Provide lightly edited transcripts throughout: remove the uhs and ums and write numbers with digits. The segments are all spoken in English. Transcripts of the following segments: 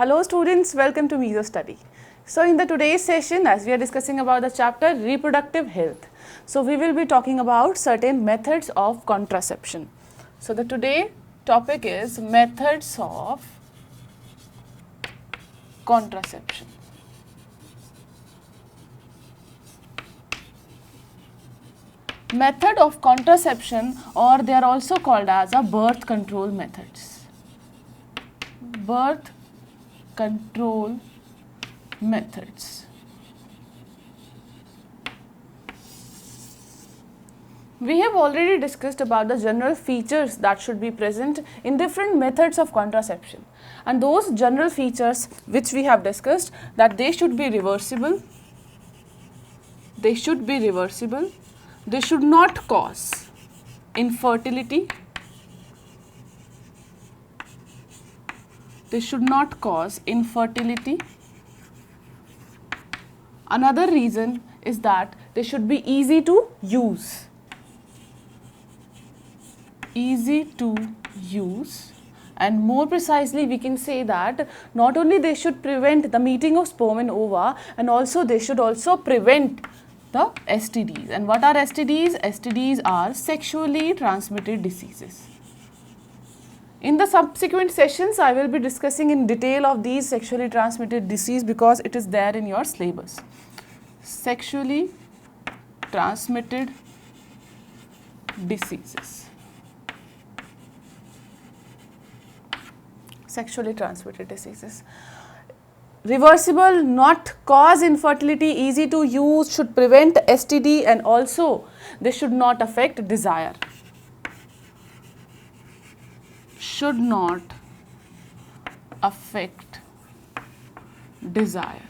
Hello students, welcome to Meso Study. So in the today's session, as we are discussing about the chapter reproductive health, so we will be talking about certain methods of contraception. So the today topic is methods of contraception. Method of contraception, or they are also called as a birth control methods. Birth control methods. We have already discussed about the general features that should be present in different methods of contraception, and those general features which we have discussed, that they should be reversible, they should not cause infertility, they should not cause infertility. Another reason is that they should be easy to use. And more precisely, we can say that not only they should prevent the meeting of sperm and ova, and also they should also prevent the STDs. And what are STDs? STDs are sexually transmitted diseases. In the subsequent sessions, I will be discussing in detail of these sexually transmitted disease because it is there in your syllabus. Sexually transmitted diseases. Sexually transmitted diseases. Reversible, not cause infertility, easy to use, should prevent STD, and also they should not affect desire. Should not affect desire.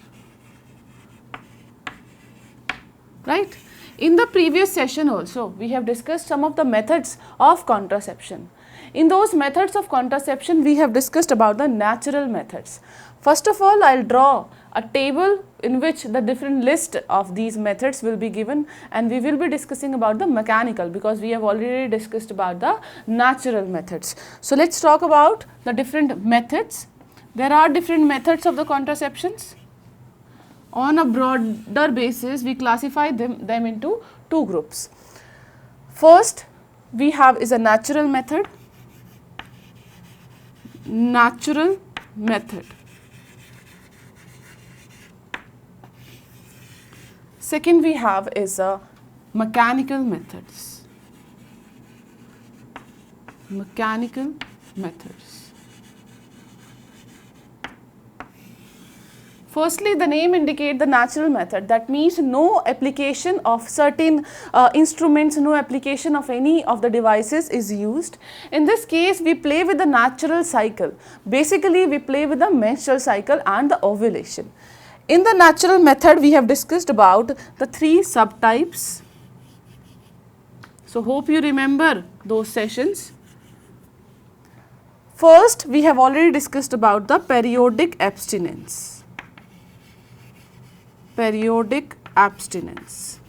Right? In the previous session also, we have discussed some of the methods of contraception. In those methods of contraception, we have discussed about the natural methods. First of all, I'll draw a table in which the different list of these methods will be given, and we will be discussing about the mechanical because we have already discussed about the natural methods. So let's talk about the different methods. There are different methods of the contraceptions. On a broader basis, we classify them into two groups. First, we have is a natural method. Natural method. Second, we have is a mechanical methods. Mechanical methods. Firstly, the name indicates the natural method. That means no application of certain instruments, no application of any of the devices is used. In this case, we play with the natural cycle. Basically, we play with the menstrual cycle and the ovulation. In the natural method, we have discussed about the three subtypes. So, hope you remember those sessions. First, we have already discussed about the periodic abstinence. Periodic abstinence.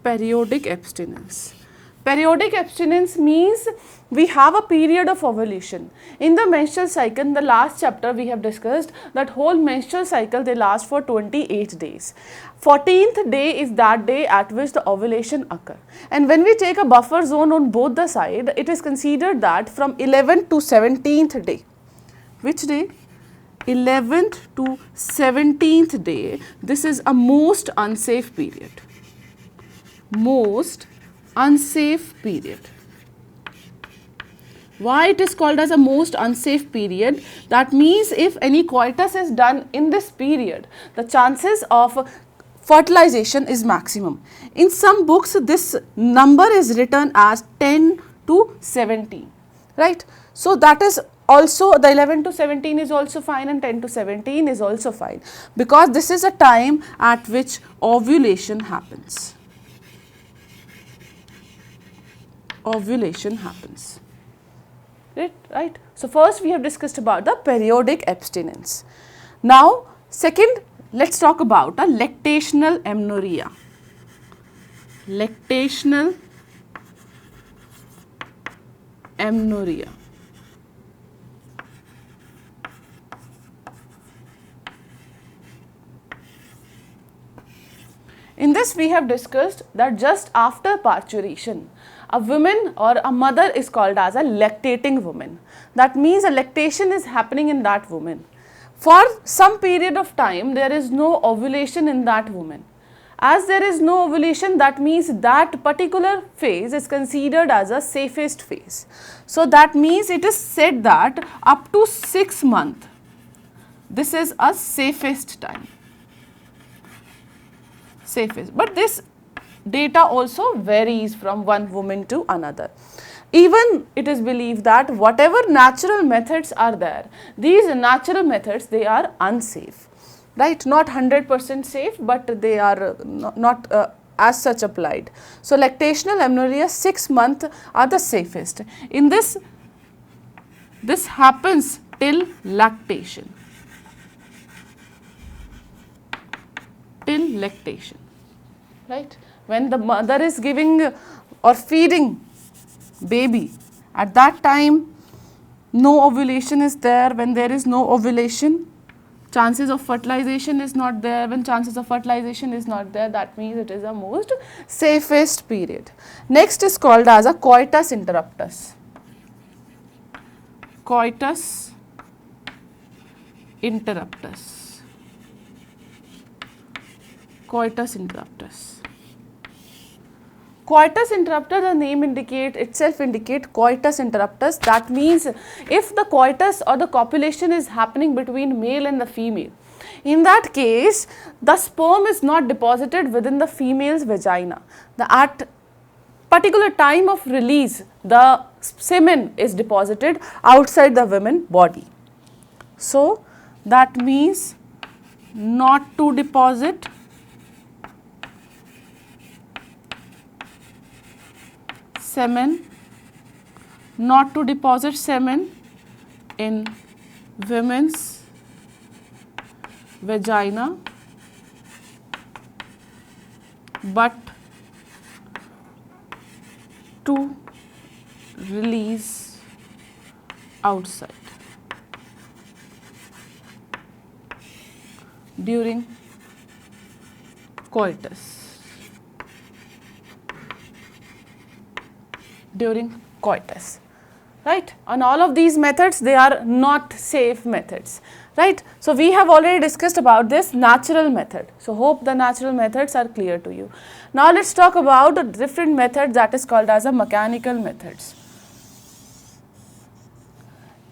Periodic abstinence. Periodic abstinence means we have a period of ovulation. In the menstrual cycle, in the last chapter we have discussed that whole menstrual cycle they last for 28 days. 14th day is that day at which the ovulation occur. And when we take a buffer zone on both the side, it is considered that from 11th to 17th day. Which day? 11th to 17th day. This is a most unsafe period. Most unsafe period. Why it is called as a most unsafe period? That means if any coitus is done in this period, the chances of fertilization is maximum. In some books, this number is written as 10 to 17, right? So that is also the 11 to 17 is also fine, and 10 to 17 is also fine, because this is a time at which ovulation happens. Ovulation happens. Right? So first we have discussed about the periodic abstinence. Now second, let's talk about a lactational amenorrhea. Lactational amenorrhea. In this we have discussed that just after parturition, a woman or a mother is called as a lactating woman. That means a lactation is happening in that woman. For some period of time, there is no ovulation in that woman. As there is no ovulation, that means that particular phase is considered as a safest phase. So that means it is said that up to 6 months, this is a safest time. Safest. But this data also varies from one woman to another. Even it is believed that whatever natural methods are there, these natural methods, they are unsafe, right? Not 100% safe, but they are not as such applied. So lactational amenorrhea 6 months are the safest. In this happens till lactation. Till lactation, right? When the mother is giving or feeding baby, at that time no ovulation is there. When there is no ovulation, chances of fertilization is not there. When chances of fertilization is not there, that means it is the most safest period. Next is called as a coitus interruptus. Coitus interruptus. Coitus interruptus. Coitus interruptus, the name itself indicate coitus interruptus. That means if the coitus or the copulation is happening between male and the female, in that case the sperm is not deposited within the female's vagina. At particular time of release, the semen is deposited outside the woman's body. So that means not to deposit semen, not to deposit semen in women's vagina, but to release outside during coitus. During coitus, right? And all of these methods, they are not safe methods, right? So we have already discussed about this natural method. So hope the natural methods are clear to you. Now let's talk about a different method that is called as a mechanical methods.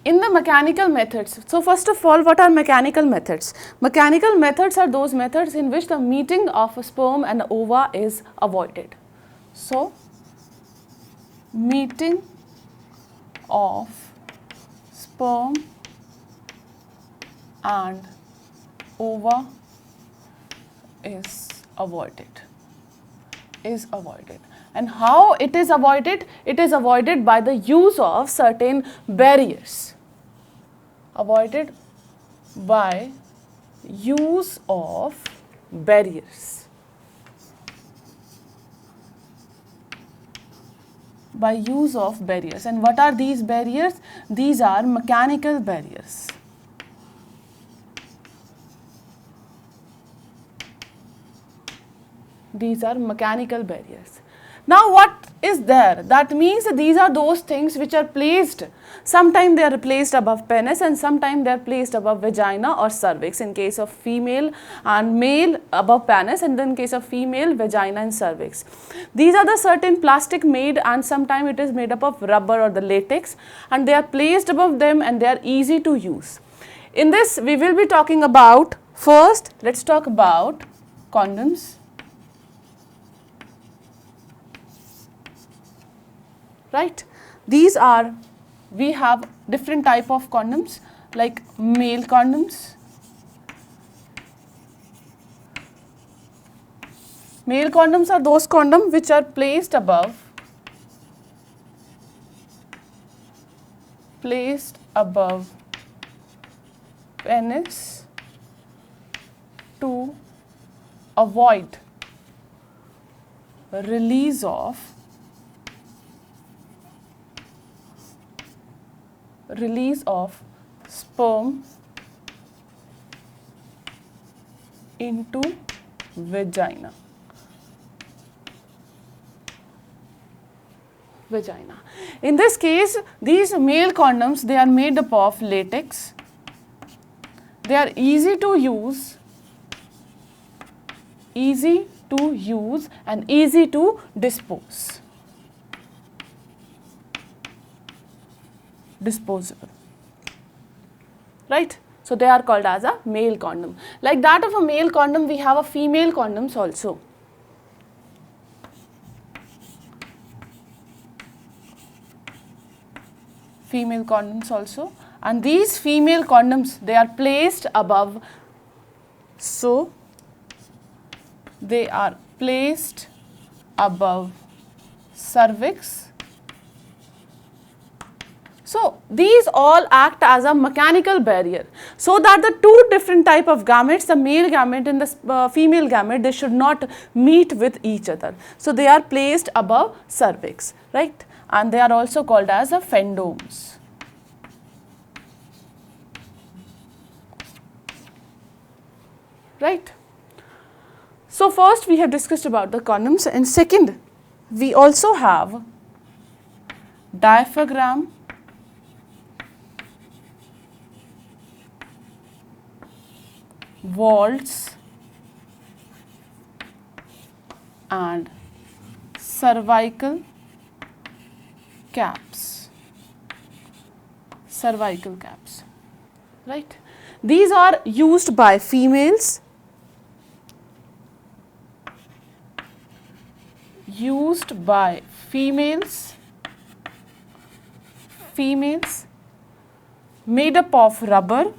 In the mechanical methods, so first of all, what are mechanical methods? Mechanical methods are those methods in which the meeting of a sperm and ova is avoided. So meeting of sperm and ova is avoided. And how it is avoided? It is avoided by the use of certain barriers. Avoided by use of barriers. By use of barriers. And what are these barriers? These are mechanical barriers. These are mechanical barriers. Now what is there? That means these are those things which are placed, sometimes they are placed above penis and sometimes they are placed above vagina or cervix in case of female, and male above penis, and then in case of female, vagina and cervix. These are the certain plastic made, and sometimes it is made up of rubber or the latex, and they are placed above them and they are easy to use. In this we will be talking about, first let's talk about condoms. Right? These are, we have different type of condoms like male condoms. Male condoms are those condoms which are placed above penis to avoid release of sperm into vagina. vagina. In this case, these male condoms, they are made up of latex. They are easy to use and easy to dispose. Disposable. Right? So they are called as a male condom. Like that of a male condom, we have a female condoms also. Female condoms also, and these female condoms, they are placed above, so they are placed above cervix. So these all act as a mechanical barrier, so that the two different type of gametes, the male gamete and the female gamete, they should not meet with each other. So they are placed above cervix, right? And they are also called as a fendomes. Right? So first we have discussed about the condoms, and second we also have diaphragm, vaults and cervical caps. Cervical caps, right? These are used by females. Females made up of rubber,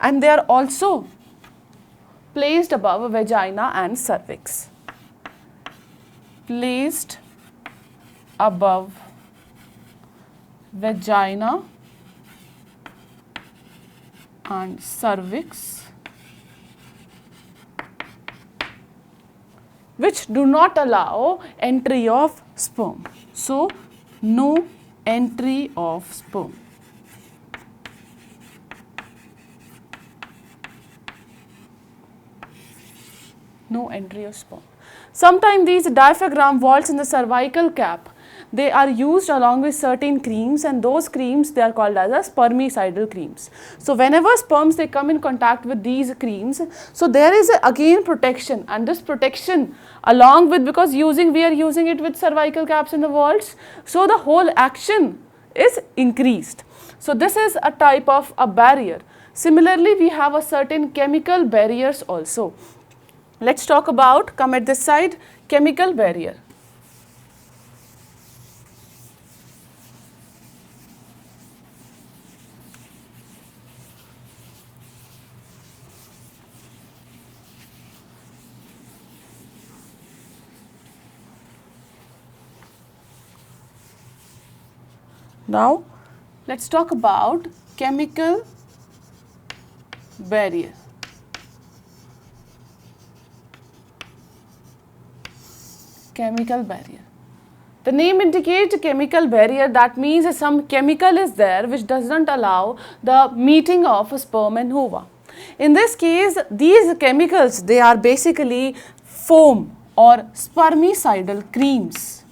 and they are also placed above vagina and cervix. Placed above vagina and cervix, which do not allow entry of sperm. So, no entry of sperm. No entry of sperm. Sometimes these diaphragm vaults in the cervical cap, they are used along with certain creams, and those creams, they are called as a spermicidal creams. So whenever sperms, they come in contact with these creams, so there is again protection, and this protection along with, because we are using it with cervical caps in the vaults, so the whole action is increased. So this is a type of a barrier. Similarly, we have a certain chemical barriers also. Let's talk about, come at this side, chemical barrier. Now, let's talk about chemical barrier. Chemical barrier. The name indicates a chemical barrier, that means some chemical is there which does not allow the meeting of sperm and ova. In this case, these chemicals, they are basically foam or spermicidal creams.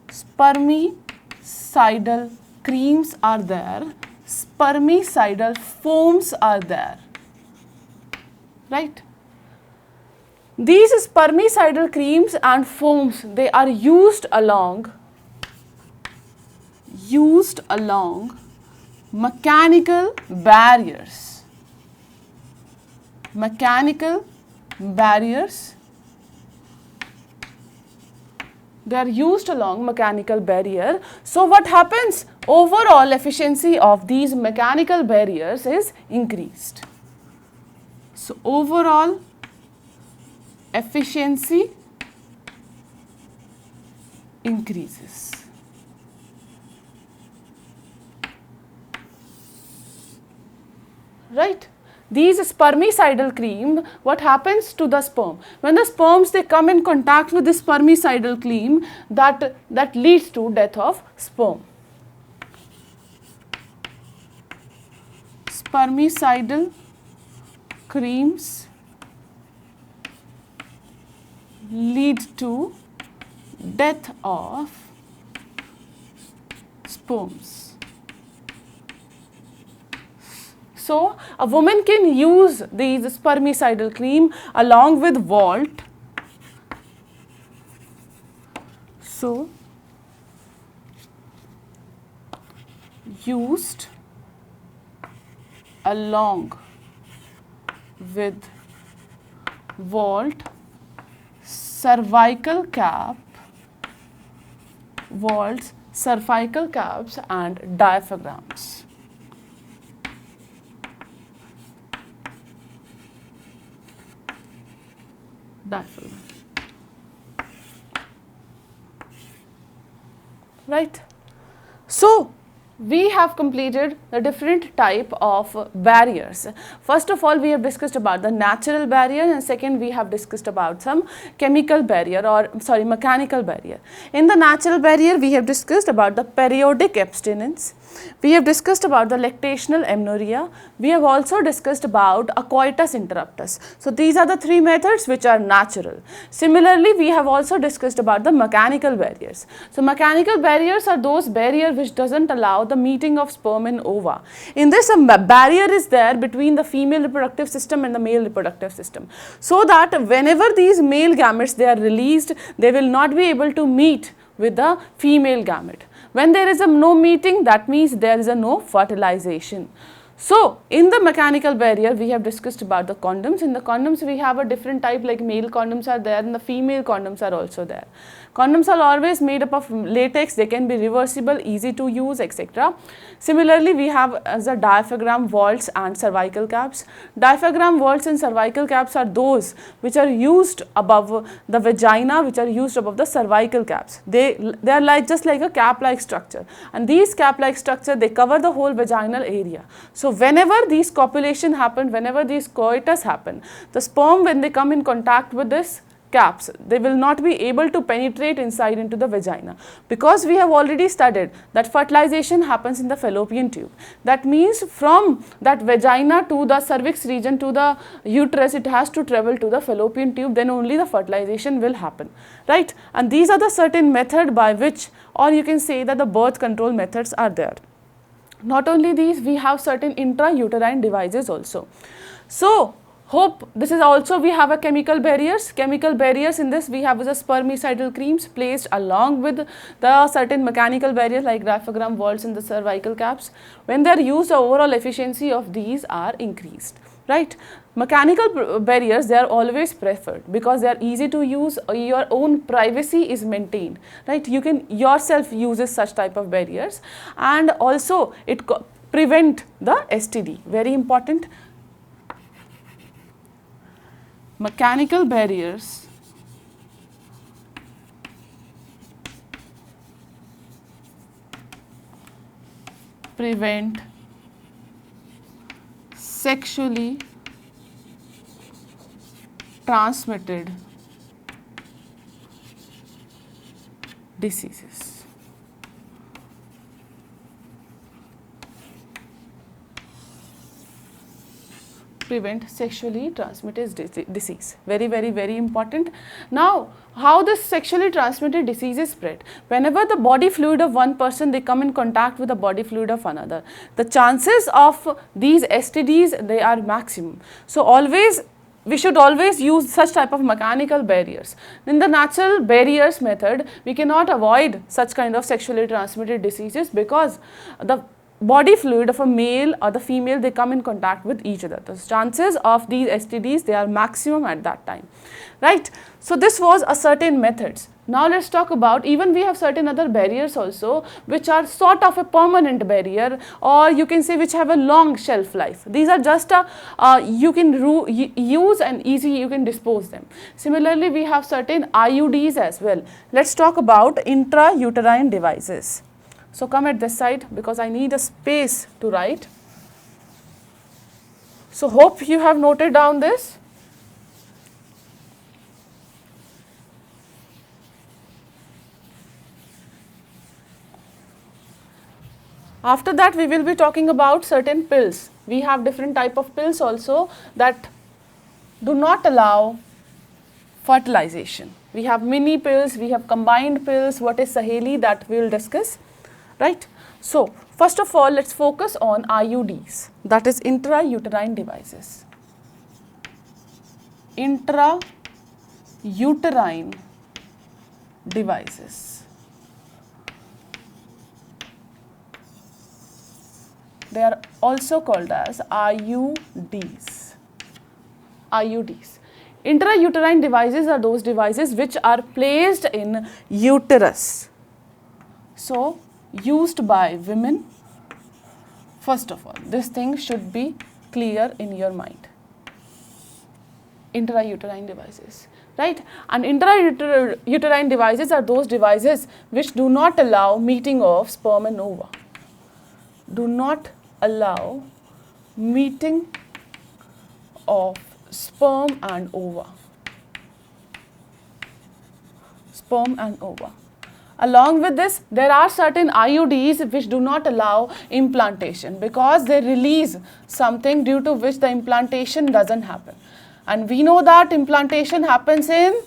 Spermicidal creams are there, spermicidal foams are there, right? These spermicidal creams and foams, they are used along mechanical barriers. Mechanical barriers. They are used along mechanical barrier. So what happens? Overall efficiency of these mechanical barriers is increased. So overall efficiency increases. Right? These spermicidal cream, what happens to the sperm? When the sperms, they come in contact with this spermicidal cream, that leads to death of sperm. spermicidal creams lead to death of sperms. So, a woman can use these spermicidal cream along with Volt. So, used along with Volt, cervical cap, vaults, cervical caps and diaphragms. Diaphragm. Right. So, we have completed the different type of barriers. First of all, we have discussed about the natural barrier, and second we have discussed about some chemical barrier or mechanical barrier. In the natural barrier, we have discussed about the periodic abstinence. We have discussed about the lactational amenorrhea. We have also discussed about a coitus interruptus. So, these are the three methods which are natural. Similarly, we have also discussed about the mechanical barriers. So, mechanical barriers are those barriers which doesn't allow the meeting of sperm and ova. In this, a barrier is there between the female reproductive system and the male reproductive system, so that whenever these male gametes they are released, they will not be able to meet with the female gamete. When there is a no meeting, that means there is a no fertilization. So, in the mechanical barrier, we have discussed about the condoms. In the condoms, we have a different type, like male condoms are there and the female condoms are also there. Condoms are always made up of latex, they can be reversible, easy to use, etc. Similarly, we have as a diaphragm vaults and cervical caps. Diaphragm vaults and cervical caps are those which are used above the vagina, which are used above the cervical caps. They are like just like a cap-like structure, and these cap-like structure they cover the whole vaginal area. So, whenever these copulation happen, whenever these coitus happen, the sperm when they come in contact with this caps, they will not be able to penetrate inside into the vagina, because we have already studied that fertilization happens in the fallopian tube. That means from that vagina to the cervix region to the uterus, it has to travel to the fallopian tube, then only the fertilization will happen, right? And these are the certain method by which, or you can say that the birth control methods are there. Not only these, we have certain intrauterine devices also. So, hope this is also we have a chemical barriers. Chemical barriers in this we have is a spermicidal creams placed along with the certain mechanical barriers like diaphragm vaults and the cervical caps. When they are used, the overall efficiency of these are increased, right? Mechanical barriers, they are always preferred because they are easy to use, your own privacy is maintained, right? You can yourself use such type of barriers, and also it prevent the STD, very important. Mechanical barriers prevent sexually transmitted diseases. Prevent sexually transmitted disease. Very important. Now, how this sexually transmitted disease is spread? Whenever the body fluid of one person they come in contact with the body fluid of another, the chances of these STDs they are maximum. So, we should always use such type of mechanical barriers. In the natural barriers method, we cannot avoid such kind of sexually transmitted diseases because the body fluid of a male or the female they come in contact with each other. The chances of these STDs they are maximum at that time, right? So, this was a certain methods. Now, let us talk about, even we have certain other barriers also which are sort of a permanent barrier, or you can say which have a long shelf life. These are just you can use and easy you can dispose them. Similarly, we have certain IUDs as well. Let us talk about intrauterine devices. So, come at this side because I need a space to write. So, hope you have noted down this. After that, we will be talking about certain pills. we have different type of pills also that do not allow fertilization. We have mini pills, we have combined pills. What is Saheli, that we will discuss, right? So first of all, let's focus on IUDs, that is intrauterine devices. Intrauterine devices. They are also called as IUDs. IUDs. Intrauterine devices are those devices which are placed in uterus. So, used by women. First of all, this thing should be clear in your mind. Intrauterine devices, right? And intrauterine devices are those devices which do not allow meeting of sperm and ova. Do not allow meeting of sperm and ova. Sperm and ova. Along with this, there are certain IUDs which do not allow implantation because they release something due to which the implantation doesn't happen. And we know that implantation happens in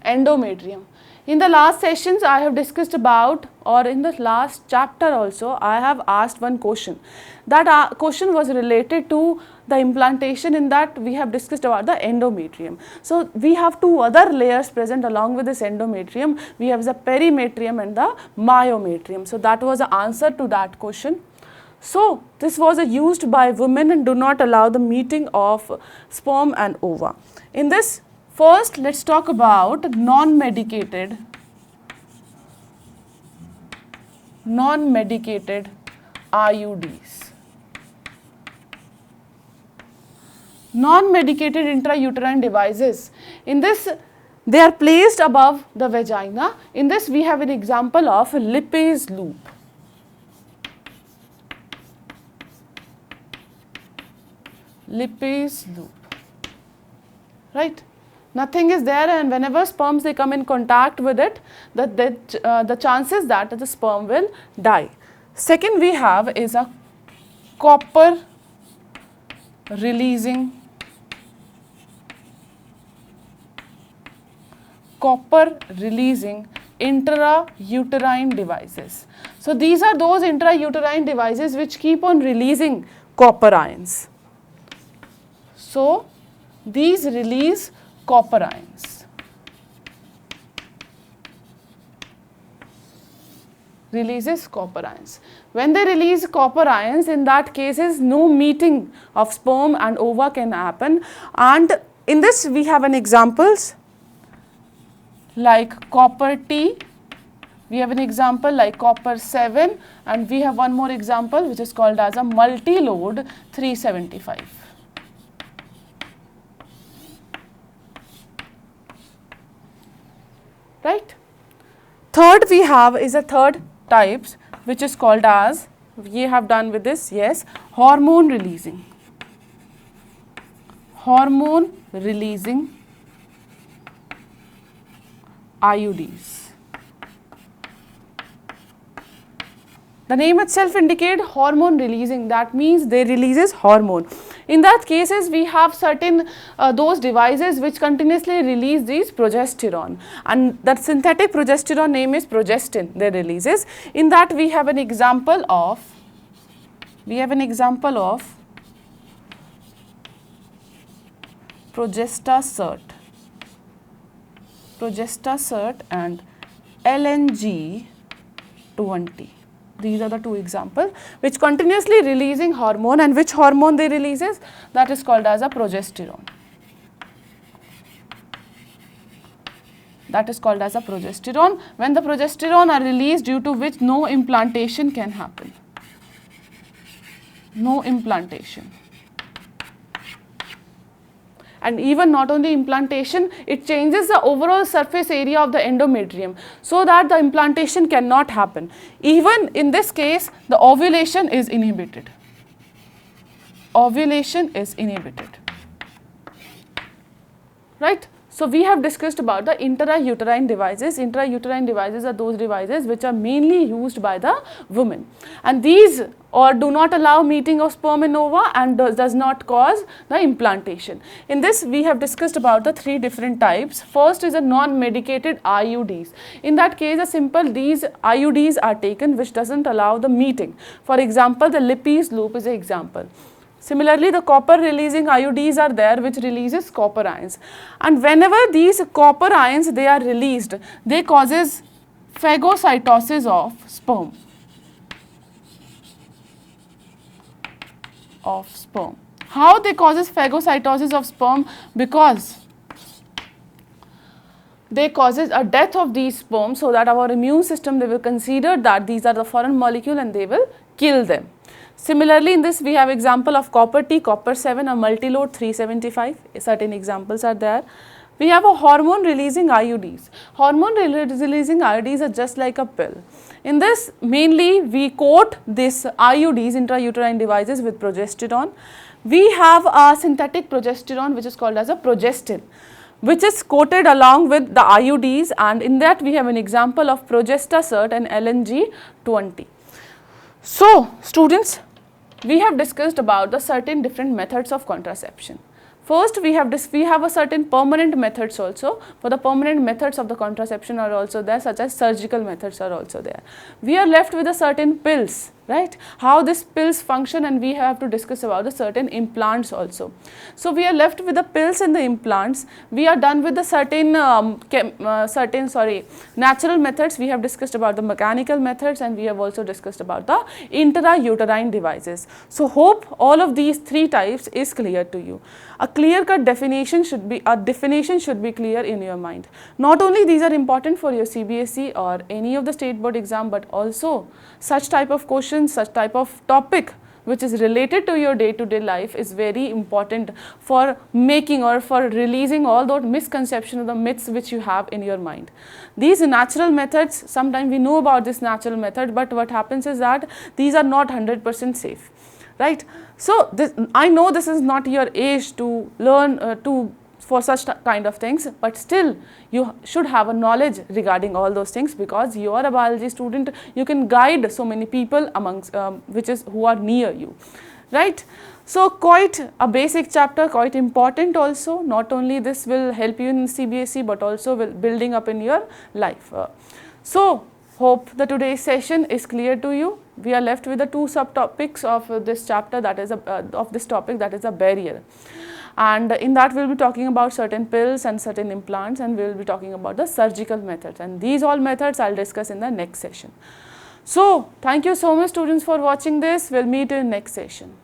endometrium. In the last sessions, I have discussed about, or in the last chapter also, I have asked one question. That question was related to the implantation, in that we have discussed about the endometrium. So, we have two other layers present along with this endometrium. We have the perimetrium and the myometrium. So, that was the answer to that question. So, this was used by women and do not allow the meeting of sperm and ova. In this, first let's talk about non-medicated IUDs. Non-medicated intrauterine devices. In this, they are placed above the vagina. In this, we have an example of Lippes loop. Lippes loop, right? Nothing is there, and whenever sperms they come in contact with it, the chances that the sperm will die. Second we have is a copper releasing intrauterine devices. So these are those intrauterine devices which keep on releasing copper ions. So these release copper ions. Releases copper ions. When they release copper ions, in that cases no meeting of sperm and ova can happen, and in this we have an examples like copper T, we have an example like copper 7, and we have one more example which is called as a multi-load 375. Right? Third we have is a third types which is called as, we have done with this, yes, hormone releasing IUDs. The name itself indicate hormone releasing, that means they releases hormone. In that cases we have certain those devices which continuously release these progesterone, and that synthetic progesterone name is progestin, they releases. In that we have an example of Progestasert and LNG20. These are the two examples which continuously releasing hormone, and which hormone they releases, that is called as a progesterone. That is called as a progesterone. When the progesterone are released, due to which no implantation can happen. No implantation. And even not only implantation, it changes the overall surface area of the endometrium, so that the implantation cannot happen. Even in this case, the ovulation is inhibited. Ovulation is inhibited. Right? So we have discussed about the intrauterine devices. Intrauterine devices are those devices which are mainly used by the women, and these or do not allow meeting of sperm and ova and does not cause the implantation. In this we have discussed about the three different types. First is a non-medicated IUDs. In that case, a simple these IUDs are taken which doesn't allow the meeting. For example, the Lippes loop is an example. Similarly, the copper releasing IUDs are there which releases copper ions, and whenever these copper ions they are released, they causes phagocytosis of sperm. How they causes phagocytosis of sperm? Because they causes a death of these sperm, so that our immune system they will consider that these are the foreign molecule and they will kill them. Similarly, in this we have example of copper T, copper 7 or multiload 375, certain examples are there. We have a hormone releasing IUDs. Hormone releasing IUDs are just like a pill. In this mainly we coat this IUDs, intrauterine devices, with progesterone. We have a synthetic progesterone which is called as a progestin, which is coated along with the IUDs, and in that we have an example of Progestasert and LNG20. So students, we have discussed about the certain different methods of contraception. First we have a certain permanent methods also. For the permanent methods of the contraception are also there, such as surgical methods are also there. We are left with a certain pills, right? How these pills function, and we have to discuss about the certain implants also. So we are left with the pills and the implants. We are done with the certain natural methods. We have discussed about the mechanical methods, and we have also discussed about the intrauterine devices. So hope all of these three types is clear to you. A clear-cut definition should be clear in your mind. Not only these are important for your CBSE or any of the state board exam, but also such type of questions, such type of topic which is related to your day-to-day life is very important for making or for releasing all those misconceptions or the myths which you have in your mind. These natural methods, sometimes we know about this natural method, but what happens is that these are not 100% safe, right? So I know this is not your age to learn for such kind of things, but still you should have a knowledge regarding all those things, because you are a biology student. You can guide so many people amongst who are near you, right? So quite a basic chapter, quite important also. Not only this will help you in CBSE, but also will building up in your life. So hope the today's session is clear to you. We are left with the two subtopics of this chapter, that is of this topic, that is a barrier. And in that we will be talking about certain pills and certain implants, and we will be talking about the surgical methods, and these all methods I will discuss in the next session. So thank you so much students for watching this. We will meet in next session.